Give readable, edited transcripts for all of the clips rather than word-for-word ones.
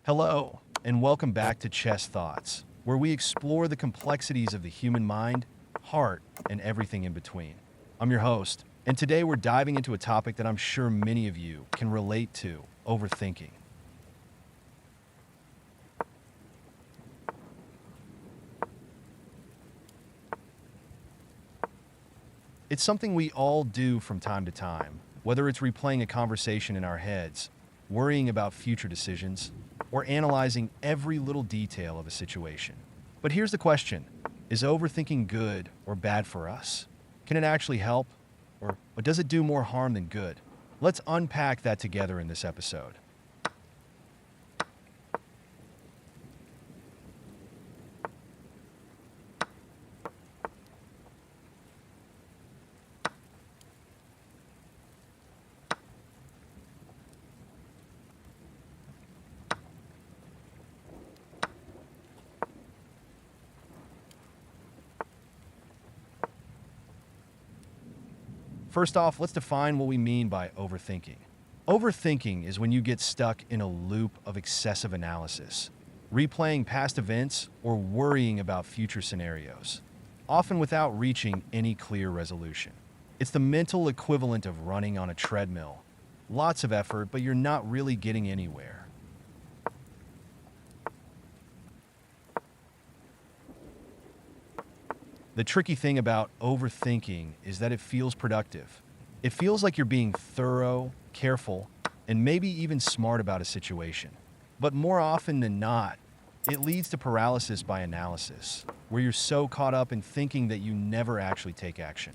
Hello, and welcome back to Chess Thoughts, where we explore the complexities of the human mind, heart, and everything in between. I'm your host, and today we're diving into a topic that I'm sure many of you can relate to: overthinking. It's something we all do from time to time, whether it's replaying a conversation in our heads, worrying about future decisions, or analyzing every little detail of a situation. But here's the question: is overthinking good or bad for us? Can it actually help? Or does it do more harm than good? Let's unpack that together in this episode. First off, let's define what we mean by overthinking. Overthinking is when you get stuck in a loop of excessive analysis, replaying past events or worrying about future scenarios, often without reaching any clear resolution. It's the mental equivalent of running on a treadmill. Lots of effort, but you're not really getting anywhere. The tricky thing about overthinking is that it feels productive. It feels like you're being thorough, careful, and maybe even smart about a situation. But more often than not, it leads to paralysis by analysis, where you're so caught up in thinking that you never actually take action.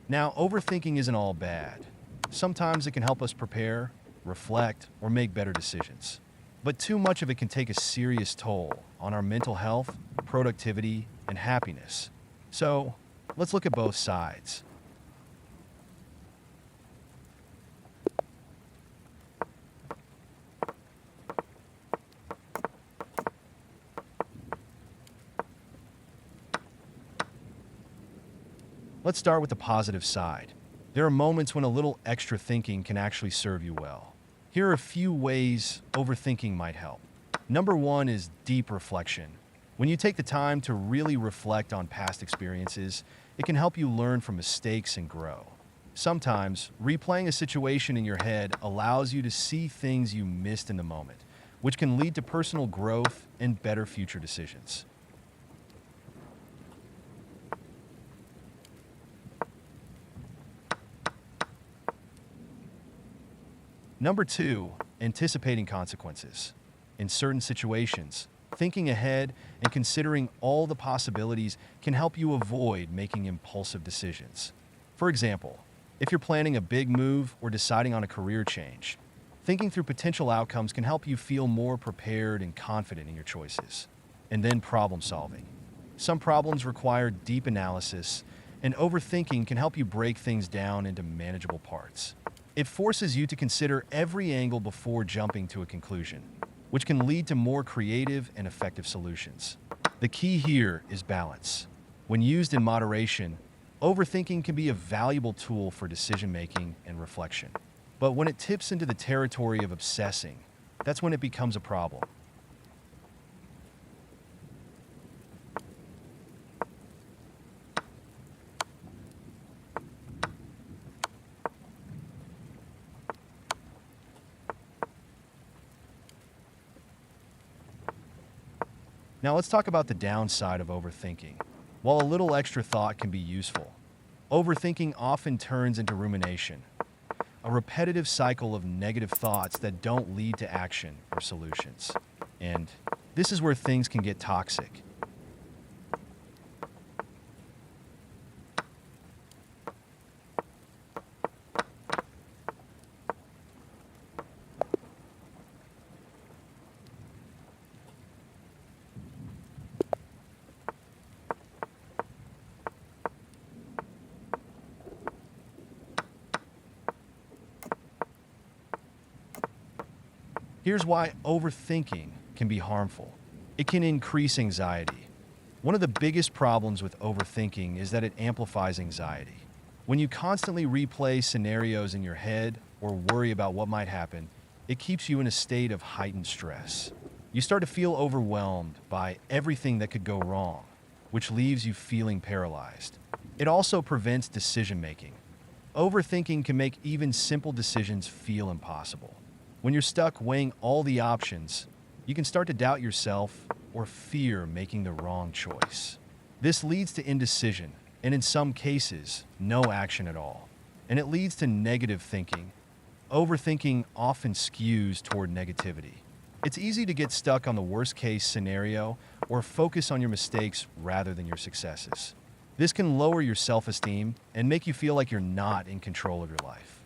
Now, overthinking isn't all bad. Sometimes it can help us prepare, reflect, or make better decisions. But too much of it can take a serious toll on our mental health, productivity, and happiness. So, let's look at both sides. Let's start with the positive side. There are moments when a little extra thinking can actually serve you well. Here are a few ways overthinking might help. Number one is deep reflection. When you take the time to really reflect on past experiences, it can help you learn from mistakes and grow. Sometimes, replaying a situation in your head allows you to see things you missed in the moment, which can lead to personal growth and better future decisions. Number two, anticipating consequences. In certain situations, thinking ahead and considering all the possibilities can help you avoid making impulsive decisions. For example, if you're planning a big move or deciding on a career change, thinking through potential outcomes can help you feel more prepared and confident in your choices. And then problem solving. Some problems require deep analysis, and overthinking can help you break things down into manageable parts. It forces you to consider every angle before jumping to a conclusion, which can lead to more creative and effective solutions. The key here is balance. When used in moderation, overthinking can be a valuable tool for decision-making and reflection. But when it tips into the territory of obsessing, that's when it becomes a problem. Now let's talk about the downside of overthinking. While a little extra thought can be useful, overthinking often turns into rumination, a repetitive cycle of negative thoughts that don't lead to action or solutions. And this is where things can get toxic. Here's why overthinking can be harmful. It can increase anxiety. One of the biggest problems with overthinking is that it amplifies anxiety. When you constantly replay scenarios in your head or worry about what might happen, it keeps you in a state of heightened stress. You start to feel overwhelmed by everything that could go wrong, which leaves you feeling paralyzed. It also prevents decision making. Overthinking can make even simple decisions feel impossible. When you're stuck weighing all the options, you can start to doubt yourself or fear making the wrong choice. This leads to indecision, and in some cases, no action at all. And it leads to negative thinking. Overthinking often skews toward negativity. It's easy to get stuck on the worst case scenario or focus on your mistakes rather than your successes. This can lower your self-esteem and make you feel like you're not in control of your life.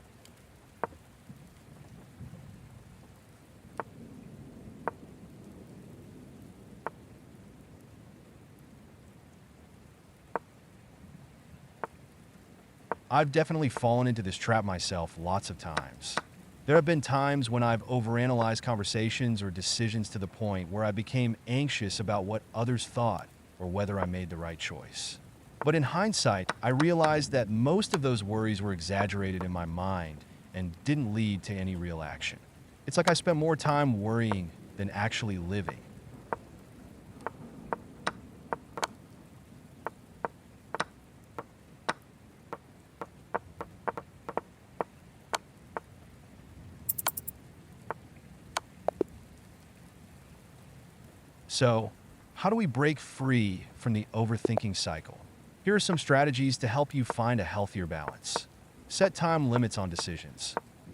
I've definitely fallen into this trap myself lots of times. There have been times when I've overanalyzed conversations or decisions to the point where I became anxious about what others thought or whether I made the right choice. But in hindsight, I realized that most of those worries were exaggerated in my mind and didn't lead to any real action. It's like I spent more time worrying than actually living. So, how do we break free from the overthinking cycle? Here are some strategies to help you find a healthier balance. Set time limits on decisions.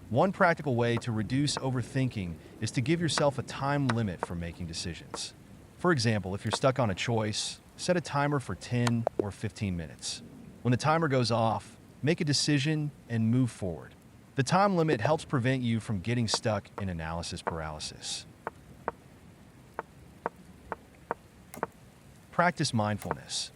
One practical way to reduce overthinking is to give yourself a time limit for making decisions. For example, if you're stuck on a choice, set a timer for 10 or 15 minutes. When the timer goes off, make a decision and move forward. The time limit helps prevent you from getting stuck in analysis paralysis. Practice mindfulness.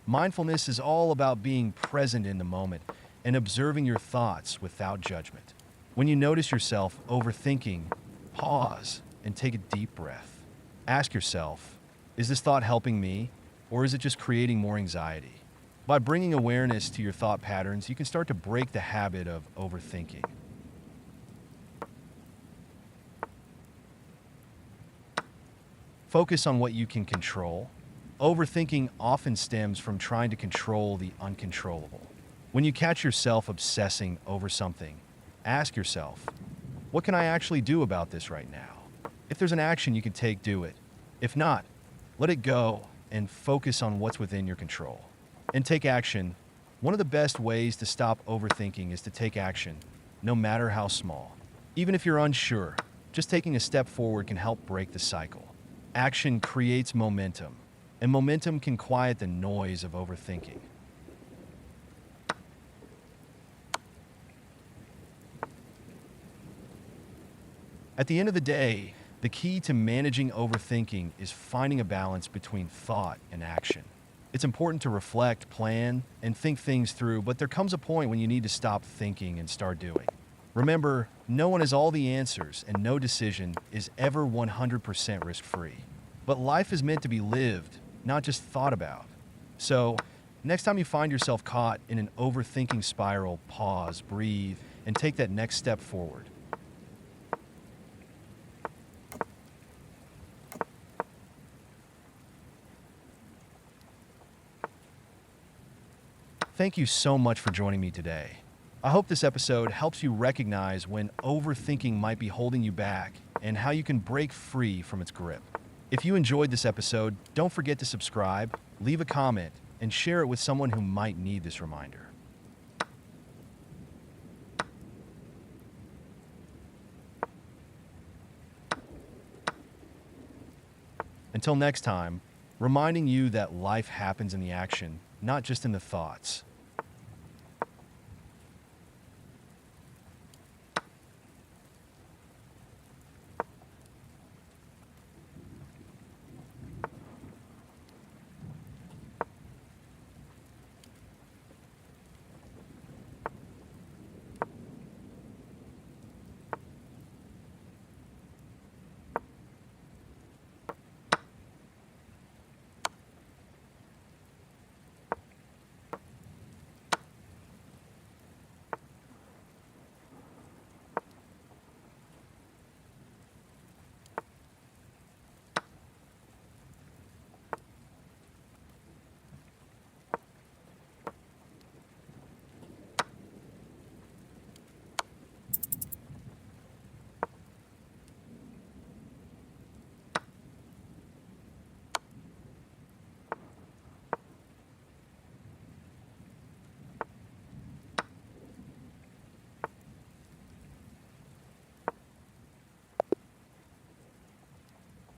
Mindfulness is all about being present in the moment and observing your thoughts without judgment. When you notice yourself overthinking, pause and take a deep breath. Ask yourself, is this thought helping me, or is it just creating more anxiety? By bringing awareness to your thought patterns, you can start to break the habit of overthinking. Focus on what you can control. Overthinking often stems from trying to control the uncontrollable. When you catch yourself obsessing over something, ask yourself, what can I actually do about this right now? If there's an action you can take, do it. If not, let it go and focus on what's within your control. And take action. One of the best ways to stop overthinking is to take action, no matter how small. Even if you're unsure, just taking a step forward can help break the cycle. Action creates momentum, and momentum can quiet the noise of overthinking. At the end of the day, the key to managing overthinking is finding a balance between thought and action. It's important to reflect, plan, and think things through, but there comes a point when you need to stop thinking and start doing. Remember, no one has all the answers, and no decision is ever 100% risk-free. But life is meant to be lived, not just thought about. So, next time you find yourself caught in an overthinking spiral, pause, breathe, and take that next step forward. Thank you so much for joining me today. I hope this episode helps you recognize when overthinking might be holding you back and how you can break free from its grip. If you enjoyed this episode, don't forget to subscribe, leave a comment, and share it with someone who might need this reminder. Until next time, reminding you that life happens in the action, not just in the thoughts.